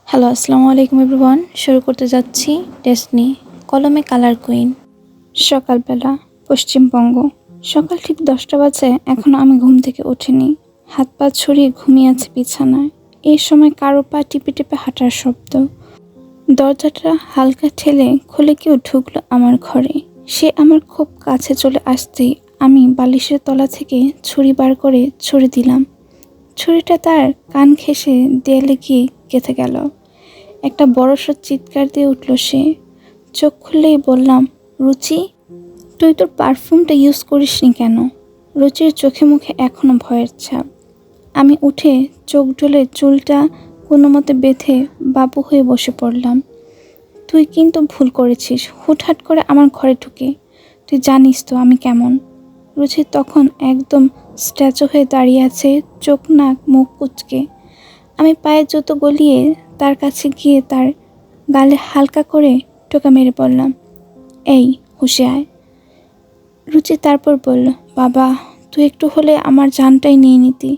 Hello, আসসালামু আলাইকুম everyone. শুরু করতে যাচ্ছি ডেস্টিনি কলমে কালার কুইন। সকালবেলা, পশ্চিমবঙ্গ। সকাল ঠিক 10টা বাজে, এখনও আমি ঘুম থেকে উঠিনি। হাত পা ছড়িয়ে ঘুমিয়ে আছে বিছানায়। এই সময় কারো পা টিপে টিপে হাঁটার শব্দ। দরজাটা হালকা ঠেলে খুলে কেউ ঢুকলো আমার ঘরে। সে আমার খুব কাছে চলে আসতেই আমি বালিশের তলা থেকে ছুরি বার করে ছুরি দিলাম। ছুরিটা তার কান ঘেঁষে দেয়ালে গিয়ে গেঁথে গেল। একটা বড়সড় চিৎকার দিয়ে উঠল সে। চোখ খুললেই বললাম, রুচি, তুই তোর পারফিউমটা ইউজ করিসনি কেন? রুচির চোখে মুখে এখনো ভয়ের ছাপ। আমি উঠে চোখ ঢুলে চুলটা কোনো মতে বেঁধে বাবু হয়ে বসে পড়লাম। তুই কিন্তু ভুল করেছিস হুটহাট করে আমার ঘরে ঢুকে। তুই জানিস তো আমি কেমন। রুচি তখন একদম স্ট্যাচু হয়ে দাঁড়িয়ে আছে, চোখ নাক মুখ কুঁচকে। আমি পায়ের জুতো গলিয়ে তার কাছে গিয়ে তার গালে হালকা করে টোকা মেরে বললাম, এই হুঁশে আয়। রুচি তারপর বলল, বাবা, তুই একটু হলে আমার জানটাই নিয়ে নিতি।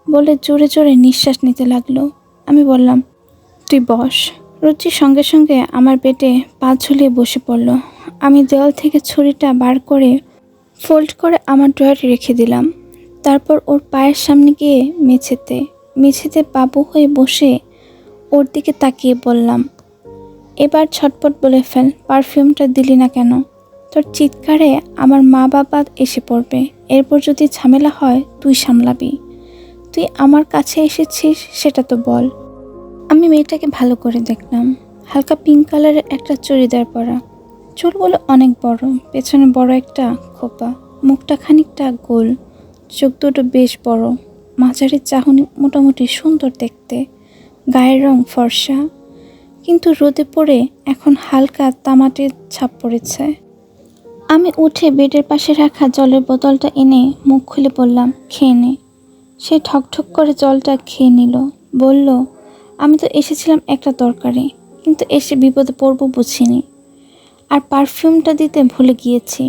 বলে জোরে জোরে নিঃশ্বাস নিতে লাগলো। আমি বললাম, তুই বস। রুচি সঙ্গে সঙ্গে আমার পেটে পা ঝুলিয়ে বসে পড়ল। আমি দেওয়াল থেকে ছুরিটা বার করে ফোল্ড করে আমার ড্রয়ারে রেখে দিলাম। তারপর ওর পায়ের সামনে গিয়ে মেঝেতে বাবু হয়ে বসে ওর দিকে তাকিয়ে বললাম, এবার ছটপট বলে ফেল, পারফিউমটা দিলি না কেন? তোর চিৎকারে আমার মা বাবা এসে পড়বে। এরপর যদি ঝামেলা হয় তুই সামলাবি। তুই আমার কাছে এসেছিস সেটা তো বল। আমি মেয়েটাকে ভালো করে দেখলাম। হালকা পিঙ্ক কালারের একটা চুড়িদার পরা, চুলগুলো অনেক বড়, পেছনে বড় একটা খোপা, মুখটা খানিকটা গোল, চোখ দুটো বেশ বড়, মাঝারি চাহনি, মোটামুটি সুন্দর দেখতে। গায়ের রং ফর্সা, কিন্তু রোদে পড়ে এখন হালকা তামাটে ছাপ পড়েছে। আমি উঠে বেডের পাশে রাখা জলের বোতলটা এনে মুখ খুলে বললাম, খেয়ে নে। সে ঠকঠক করে জলটা খেয়ে নিল। বলল, আমি তো এসেছিলাম একটা দরকারে, কিন্তু এসে বিপদে পড়ব বুঝিনি, আর পারফিউমটা দিতে ভুলে গিয়েছি।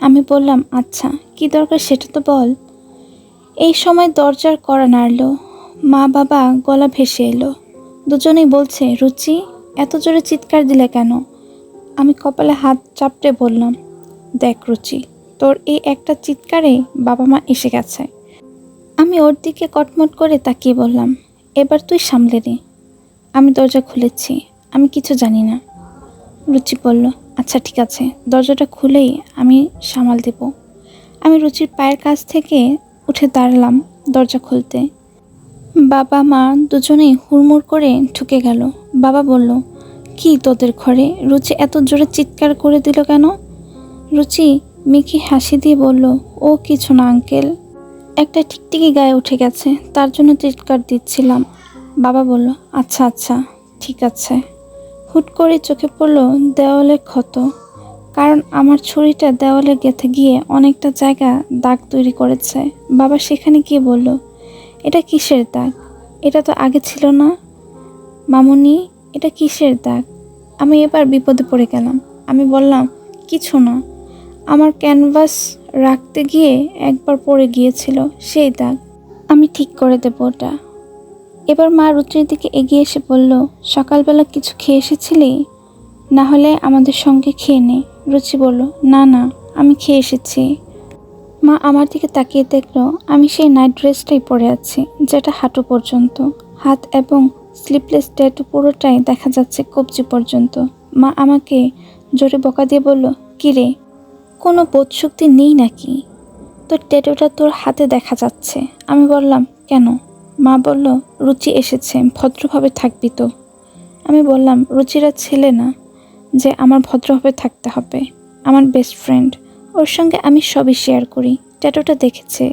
আমি বললাম, আচ্ছা কি দরকার সেটা তো বল। এই সময় দরজার কড়া নাড়ল। মা বাবা গলা ভেসে এলো। দুজনেই বলছে, রুচি, এত জোরে চিৎকার দিলে কেন? আমি কপালে হাত চাপড়ে বললাম, দেখ রুচি, তোর এই একটা চিৎকারে বাবা মা এসে গেছে। আমি ওর দিকে কটমট করে তাকিয়ে বললাম, এবার তুই সামলে রে। আমি দরজা খুলেছি, আমি কিছু জানি না। রুচি বলল, আচ্ছা ঠিক আছে, দরজাটা খুলেই আমি সামাল দেব। আমি রুচির পায়ের কাছ থেকে উঠে দাঁড়ালাম দরজা খুলতে। বাবা মা দুজনেই হুড়মুড় করে ঢুকে গেল। বাবা বলল, কি তোদের ঘরে? রুচি এত জোরে চিৎকার করে দিল কেন? রুচি মিকি হাসি দিয়ে বলল, ও কিছু না আঙ্কেল, একটা টিকটিকি গায়ে উঠে গেছে, তার জন্য চিৎকার দিচ্ছিলাম। বাবা বলল, আচ্ছা আচ্ছা ঠিক আছে। হুট করে চোখে পড়ল দেওয়ালের ক্ষত, কারণ আমার ছুরিটা দেওয়ালে গেঁথে গিয়ে অনেকটা জায়গা দাগ তৈরি করেছে। বাবা সেখানে গিয়ে বলল, এটা কিসের দাগ? এটা তো আগে ছিল না। মামুনি, এটা কিসের দাগ? আমি এবার বিপদে পড়ে গেলাম। আমি বললাম, কিছু না, আমার ক্যানভাস রাখতে গিয়ে একবার পড়ে গিয়েছিল, সেই দাগ। আমি ঠিক করে দেব ওটা। এবার মা রুচির দিকে এগিয়ে এসে বলল, সকালবেলা কিছু খেয়ে এসেছিলি? না হলে আমাদের সঙ্গে খেয়ে নে। রুচি বলল, না না, আমি খেয়ে এসেছি। মা আমার দিকে তাকিয়ে দেখলো আমি সেই নাইট ড্রেসটাই পরে আছি, যেটা হাঁটু পর্যন্ত, হাত এবং স্লিপলেস ট্যাটু পুরোটাই দেখা যাচ্ছে কবজি পর্যন্ত। মা আমাকে জোরে বকা দিয়ে বলল, কি রে, কোনো বোধশক্তি নেই নাকি? তোর ট্যাটুটা তোর হাতে দেখা যাচ্ছে। আমি বললাম, কেন? মা বলল, রুচি এসেছে, ভদ্রভাবে থাকবি তো। আমি বললাম, রুচিরা ছেলে না যে আমার ভদ্রভাবে থাকতে হবে। আমার বেস্ট ফ্রেন্ড, ওর সঙ্গে আমি সবই শেয়ার করি। ট্যাটুটা দেখেছে,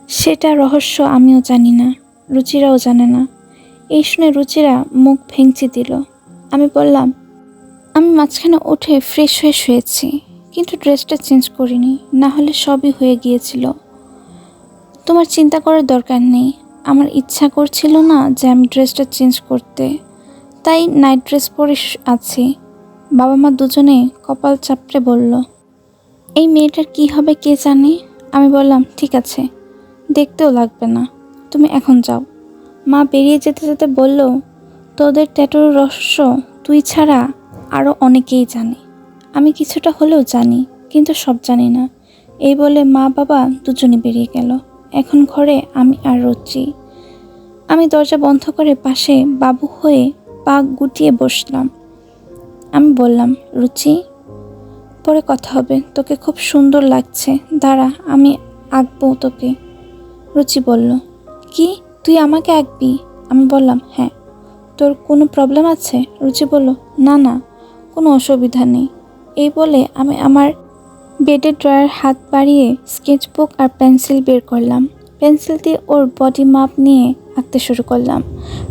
সেটা রহস্য আমিও জানি না, রুচিরাও জানে না। এই শুনে রুচিরা মুখ ভেঙচি দিল। আমি বললাম, আমি মাঝখানে উঠে ফ্রেশ হয়ে শুয়েছি, কিন্তু ড্রেসটা চেঞ্জ করিনি, না হলে সবই হয়ে গিয়েছিল। তোমার চিন্তা করার দরকার নেই। আমার ইচ্ছা করছিল না যে আমি ড্রেসটা চেঞ্জ করতে, তাই নাইট ড্রেস পরে আছি। বাবা মা দুজনে কপাল চাপড়ে বলল, এই মেয়েটার কি হবে কে জানে। আমি বললাম, ঠিক আছে, দেখতেও লাগবে না, তুমি এখন যাও। মা বেরিয়ে যেতে যেতে বলল, তোদের ট্যাটুর রহস্য তুই ছাড়া আরও অনেকেই জানে। আমি কিছুটা হলেও জানি, কিন্তু সব জানি না। এই বলে মা বাবা দুজনে বেরিয়ে গেল। এখন ঘরে আমি আর রুচি। আমি দরজা বন্ধ করে পাশে বাবু হয়ে পা গুটিয়ে বসলাম। আমি বললাম, রুচি, পরে কথা হবে, তোকে খুব সুন্দর লাগছে, দাঁড়া আমি আঁকবো তোকে। রুচি বলল, কি, তুই আমাকে আঁকবি? আমি বললাম, হ্যাঁ। তোর কোনো প্রবলেম আছে? রুচি বলল, না না, কোনো অসুবিধা নেই। এই বলে আমি আমার বেডের ড্রয়ার হাত বাড়িয়ে স্কেচবুক আর পেন্সিল বের করলাম। পেন্সিল দিয়ে ওর বডি মাপ নিয়ে আঁকতে শুরু করলাম।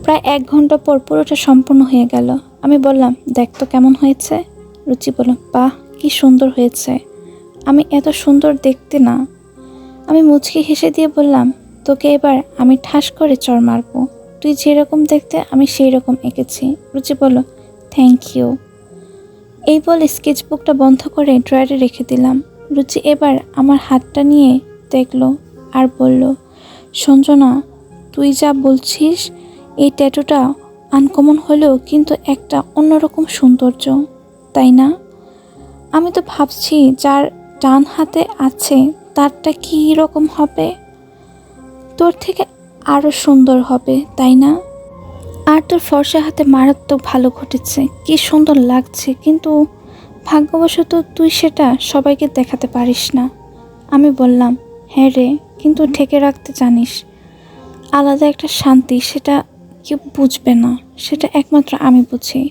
প্রায় 1 ঘন্টা পর পুরোটা সম্পূর্ণ হয়ে গেল। আমি বললাম, দেখ তো কেমন হয়েছে। রুচি বলল, বাহ, কি সুন্দর হয়েছে। আমি এত সুন্দর দেখতে না। আমি মুচকি হেসে দিয়ে বললাম, তোকে এবার আমি ঠাস করে চড় মারবো। তুই যেরকম দেখতে আমি সেই রকম এঁকেছি। রুচি বলল, থ্যাংক ইউ। এই বলে স্কেচবুকটা বন্ধ করে ড্রয়ারে রেখে দিলাম। রুচি এবার আমার হাতটা নিয়ে দেখলো আর বলল, সঞ্জনা, তুই যা বলছিস, এই ট্যাটুটা আনকমন হলেও কিন্তু একটা অন্যরকম সৌন্দর্য, তাই না? আমি তো ভাবছি যার ডান হাতে আছে তারটা কী রকম হবে। তোর থেকে আরও সুন্দর হবে, তাই না? আর তোর ফর্সা হাতে মারাত্মক ভালো ঘটেছে, কি সুন্দর লাগছে, কিন্তু ভাগ্যবশত তুই সেটা সবাইকে দেখাতে পারিস না। আমি বললাম, হ্যাঁ রে, কিন্তু ঢেকে রাখতে জানিস। আলাদা একটা শান্তি, সেটা কেউ বুঝবে না, সেটা একমাত্র আমি বুঝি।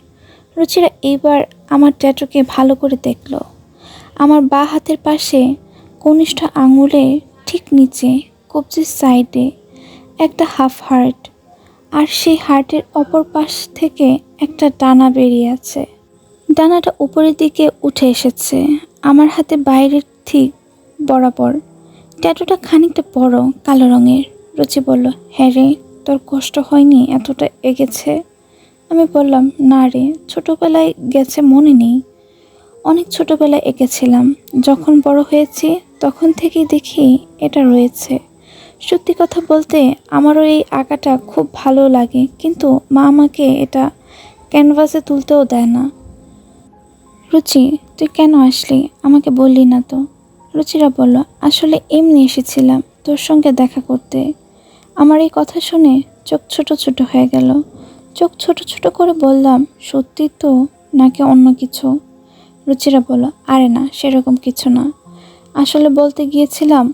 রুচিরা এইবার আমার ট্যাটুকে ভালো করে দেখল। আমার বাঁ হাতের পাশে কনিষ্ঠ আঙুলের ঠিক নিচে কবজির সাইডে একটা হাফ হার্ট, আর সেই হার্টের অপর পাশ থেকে একটা ডানা বেরিয়ে আছে। ডানাটা উপরের দিকে উঠে এসেছে আমার হাতে বাইরের ঠিক বরাবর। ট্যাটুটা খানিকটা বড়, কালো রঙের। রুচি বলল, হ্যাঁ রে, তোর কষ্ট হয়নি এতটা এগেছে? আমি বললাম, না রে, ছোটবেলায় গেছে, মনে নেই। অনেক ছোটবেলায় এঁকেছিলাম, যখন বড় হয়েছি তখন থেকেই দেখি এটা রয়েছে। সত্যি কথা বলতে আমারও এই আঁকাটা খুব ভালো লাগে, কিন্তু মা আমাকে এটা ক্যানভাসে তুলতেও দেয় না। রুচি, তুই কেন আসলি, আমাকে বললি না তো? রুচিরা বলল, আসলে এমনি এসেছিলাম তোর সঙ্গে দেখা করতে। আমার এই কথা শুনে চোখ ছোট ছোট হয়ে গেল। চোখ ছোট ছোট করে বললাম, সত্যি তো নাকি অন্য কিছু? রুচিরা বলল, আরে না, সেরকম কিছু না। আসলে বলতে গিয়েছিলাম,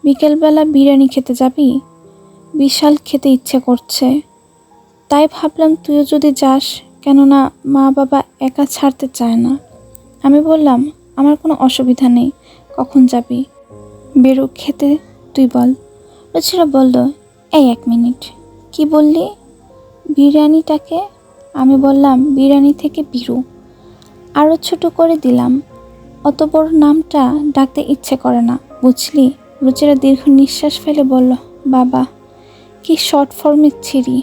বিকেলবেলা বিরিয়ানি খেতে যাবি? বিশাল খেতে ইচ্ছে করছে, তাই ভাবলাম তুইও যদি যাস, কেননা মা বাবা একা ছাড়তে চায় না। আমি বললাম, আমার কোনো অসুবিধা নেই, কখন যাবি? বেরো খেতে, তুই বল। রুচিরা বলল, এই 1 মিনিট, কি বললি? বিরিয়ানিটাকে? আমি বললাম, বিরিয়ানি থেকে বিরু। আরও ছোট করে দিলাম, অত বড় নামটা ডাকতে ইচ্ছে করে না, বুঝলি? রুচিরা দীর্ঘ নিঃশ্বাস ফেলে বলল, বাবা, কি শর্ট ফর্মে ছিরি।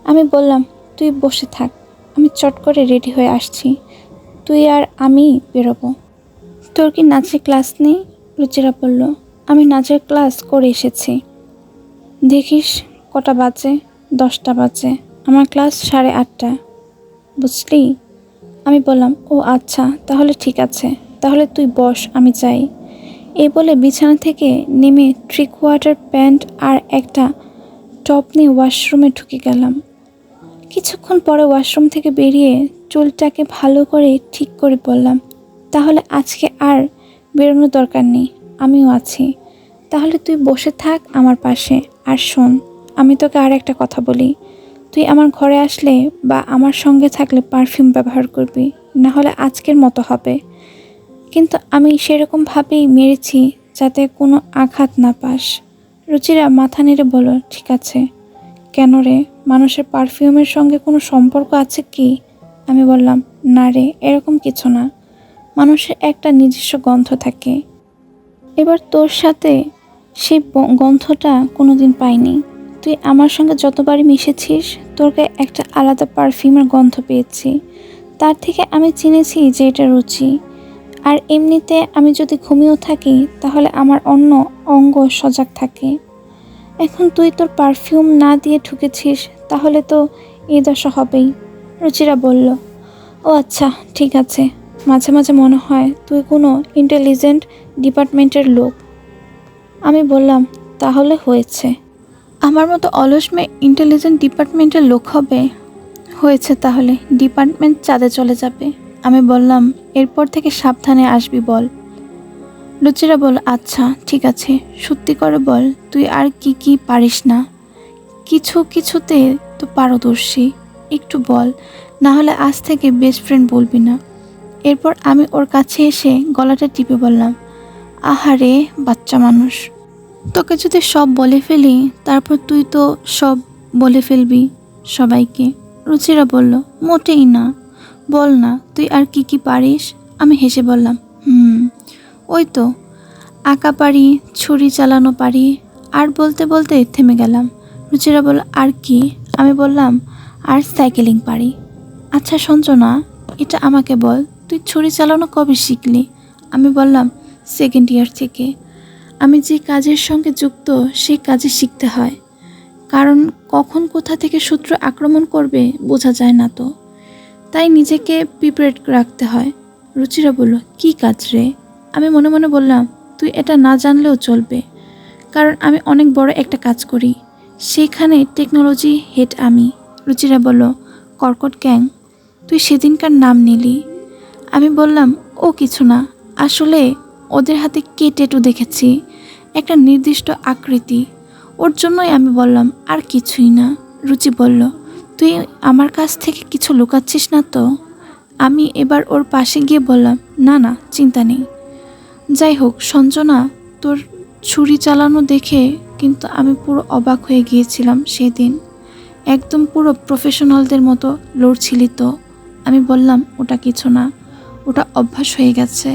আমি বললাম, তুই বসে থাক, আমি চট করে রেডি হয়ে আসছি, তুই আর আমি বেরোবো। তোর কি নাচের ক্লাস নেই? রুচিরা বলল, আমি নাচের ক্লাস করে এসেছি। দেখিস কটা বাজে? 10টা বাজে। আমার ক্লাস 8:30, বুঝলি? আমি বললাম, ও আচ্ছা, তাহলে ঠিক আছে, তাহলে তুই বস, আমি যাই। এই বলে বিছানা থেকে নেমে 3/4 প্যান্ট আর একটা টপ নিয়ে ওয়াশরুমে ঢুকে গেলাম। কিছুক্ষণ পরে ওয়াশরুম থেকে বেরিয়ে চুলটাকে ভালো করে ঠিক করে বললাম, তাহলে আজকে আর বেরোনোর দরকার নেই, আমিও আছি। তাহলে তুই বসে থাক আমার পাশে। আর শোন, আমি তোকে আর একটা কথা বলি, তুই আমার ঘরে আসলে বা আমার সঙ্গে থাকলে পারফিউম ব্যবহার করবি, না হলে আজকের মতো হবে। কিন্তু আমি সেরকমভাবেই মেরেছি যাতে কোনো আঘাত না পাস। রুচিরা মাথা নেড়ে বলল, ঠিক আছে। কেন রে, মানুষের পারফিউমের সঙ্গে কোনো সম্পর্ক আছে কি? আমি বললাম, না রে, এরকম কিছু না, মানুষের একটা নিজস্ব গন্ধ থাকে। এবার তোর সাথে সেই গন্ধটা কোনোদিন পাইনি। তুই আমার সঙ্গে যতবারই মিশেছিস, তোর গায়ে একটা আলাদা পারফিউমের গন্ধ পেয়েছি, তার থেকে আমি চিনেছি যে এটা রুচি। আর এমনিতে আমি যদি ঘুমিয়েও থাকি তাহলে আমার অন্য অঙ্গ সজাগ থাকে। এখন তুই তোর পারফিউম না দিয়ে ঢুকেছিস, তাহলে তো এই দশা হবেই। রুচিরা বলল, ও আচ্ছা ঠিক আছে, মাঝে মাঝে মনে হয় তুই কোনো ইন্টেলিজেন্ট ডিপার্টমেন্টের লোক। আমি বললাম, তাহলে হয়েছে। আমার মতো অলস মেয়ে ইন্টেলিজেন্ট ডিপার্টমেন্টের লোক হবে? হয়েছে তাহলে, ডিপার্টমেন্ট চাঁদে চলে যাবে। আমি বললাম, এরপর থেকে সাবধানে আসবি বল। লুচিরা বল, আচ্ছা ঠিক আছে, সত্যি করে বল তুই আর কি কি পারিস না। কিছু কিছুতে তো পারদর্শী, একটু বল, না হলে আজ থেকে বেস্ট ফ্রেন্ড বলবি না। এরপর আমি ওর কাছে এসে গলাটা টিপে বললাম, আহারে বাচ্চা মানুষ, তোকে যদি সব বলে ফেলি তারপর তুই তো সব বলে ফেলবি সবাইকে। রুচিরা বলল, মোটেই না, বল না তুই আর কি কি পারিস। আমি হেসে বললাম, ওই তো আঁকা পারি, ছুরি চালানো পারি। আর বলতে বলতে থেমে গেলাম। রুচিরা বলল, আর কি? আমি বললাম, আর সাইকেলিং পারি। আচ্ছা সঞ্জনা, এটা আমাকে বল, তুই ছুরি চালানো কবে শিখলি? আমি বললাম, সেকেন্ড ইয়ার থেকে। আমি যে কাজের সঙ্গে যুক্ত সেই কাজে শিখতে হয়, কারণ কখন কোথা থেকে শত্রু আক্রমণ করবে বোঝা যায় না তো, তাই নিজেকে প্রিপেয়ার্ড রাখতে হয়। রুচিরা বলল, কী কাজ রে? আমি মনে মনে বললাম, তুই এটা না জানলেও চলবে, কারণ আমি অনেক বড় একটা কাজ করি, সেখানে টেকনোলজি হেড আমি। রুচিরা বলল, কর্কট গ্যাং? তুই সেদিনকার নাম নিলি। আমি বললাম, ও কিছু না, আসলে ওদের হাতে কে ট্যাটু দেখেছি, একটা নির্দিষ্ট আকৃতি, ওর জন্যই আমি বললাম, আর কিছুই না। রুচি বলল, তুই আমার কাছ থেকে কিছু লুকাচ্ছিস না তো? আমি এবার ওর পাশে গিয়ে বললাম, না না, চিন্তা নেই। যাই হোক সঞ্জনা, তোর ছুরি চালানো দেখে কিন্তু আমি পুরো অবাক হয়ে গিয়েছিলাম সেদিন, একদম পুরো প্রফেশনালদের মতো লড়ছিলি তো। আমি বললাম, ওটা কিছু না, ওটা অভ্যাস হয়ে গেছে,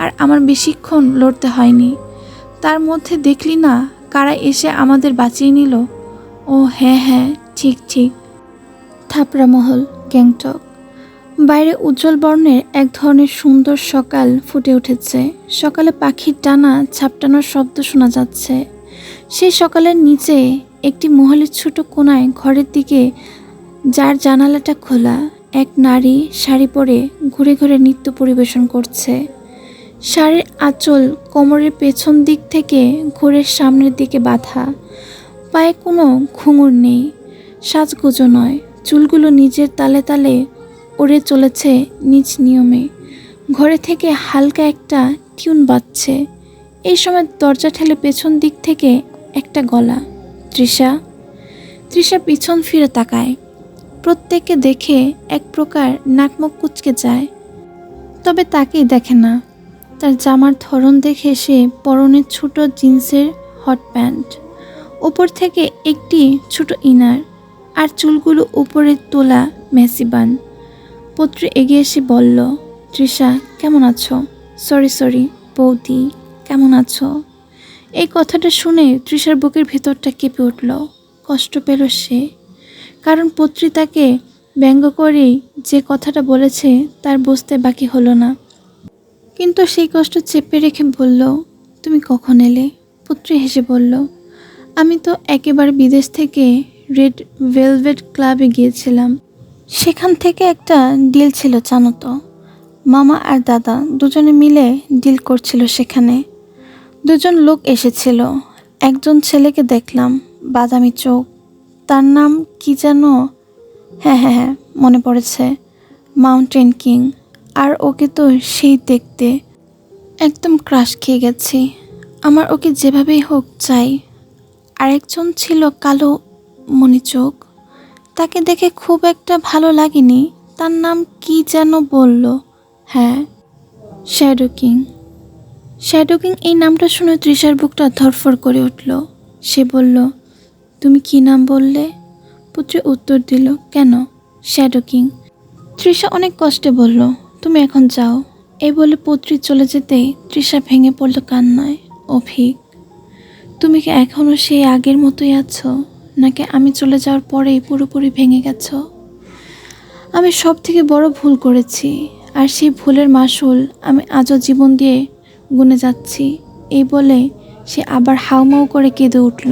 আর আমার বেশিক্ষণ লড়তে হয়নি। তার মধ্যে দেখলি না কারা এসে আমাদের বাঁচিয়ে নিল? ও হ্যাঁ হ্যাঁ, ঠিক ঠিক। থাপড়া মহল, গ্যাংটক। বাইরে উজ্জ্বল বর্ণের এক ধরনের সুন্দর সকাল ফুটে উঠেছে। সকালে পাখির ডানা ঝাপটানোর শব্দ শোনা যাচ্ছে। সেই সকালের নিচে একটি মহলের ছোট কোণায় ঘরের দিকে, যার জানালাটা খোলা, এক নারী শাড়ি পরে ঘুরে ঘুরে নৃত্য পরিবেশন করছে। শাড়ির আঁচল কোমরের পেছন দিক থেকে ঘোরের সামনের দিকে বাঁধা, পায়ে কোনো ঘুঙুর নেই, সাজগোজও নয়, চুলগুলো নিজের তালে তালে উড়ে চলেছে নিজ নিয়মে। ঘরে থেকে হালকা একটা টিউন বাজছে। এই সময় দরজা ঠেলে পেছন দিক থেকে একটা গলা, তৃষা। তৃষা পিছন ফিরে তাকায়। প্রত্যেককে দেখে এক প্রকার নাকমুখ কুঁচকে যায়, তবে তাকেই দেখে না। তার জামার ধরন দেখে সে পরনে ছোট জিন্সের হট প্যান্ট, ওপর থেকে একটি ছোট ইনার, আর চুলগুলো উপরে তোলা মেসিবান। পুত্র এগিয়ে এসে বলল, তৃষা কেমন আছো? সরি বৌদি, কেমন আছো? এই কথাটা শুনে তৃষার বুকের ভেতরটা কেঁপে উঠল। কষ্ট পেল সে, কারণ পুত্রী তাকে ব্যঙ্গ করেই যে কথাটা বলেছে তার বুঝতে বাকি হলো না। কিন্তু সেই কষ্ট চেপে রেখে বলল, তুমি কখন এলে? পুত্রী হেসে বলল, আমি তো একেবারে বিদেশ থেকে রেড ভেলভেট ক্লাবে গিয়েছিলাম। সেখান থেকে একটা ডিল ছিল জানো তো। মামা আর দাদা দুজনে মিলে ডিল করছিল সেখানে। দুজন লোক এসেছিল। একজন ছেলেকে দেখলাম, বাদামি চোখ, তার নাম কি যেন, হ্যাঁ মনে পড়েছে, মাউন্টেন কিং। আর ওকে তো সেই দেখতে, একদম ক্রাশ খেয়ে গেছি। আমার ওকে যেভাবেই হোক চাই। আরেকজন ছিল কালো মণি চোখ, তাকে দেখে খুব একটা ভালো লাগেনি, তার নাম কি যেন বলল, হ্যাঁ শ্যাডো কিং। শ্যাডো কিং এই নামটা শুনে তৃষার বুকটা ধরফর করে উঠল। সে বলল, তুমি কি নাম বললে? পুত্রী উত্তর দিল, কেন? Shadow king. তৃষা অনেক কষ্টে বলল, তুমি এখন যাও। এই বলে পুত্রী চলে যেতেই তৃষা ভেঙে পড়ল কান্নায়। অভিক, তুমি কি এখনও সেই আগের মতোই আছো, নাকি আমি চলে যাওয়ার পরেই পুরোপুরি ভেঙে গেছো? আমি সব থেকে বড় ভুল করেছি, আর সেই ভুলের মাসুল আমি আজও জীবন দিয়ে গুনে যাচ্ছি। এই বলে সে আবার হাউমাউ করে কেঁদে উঠল।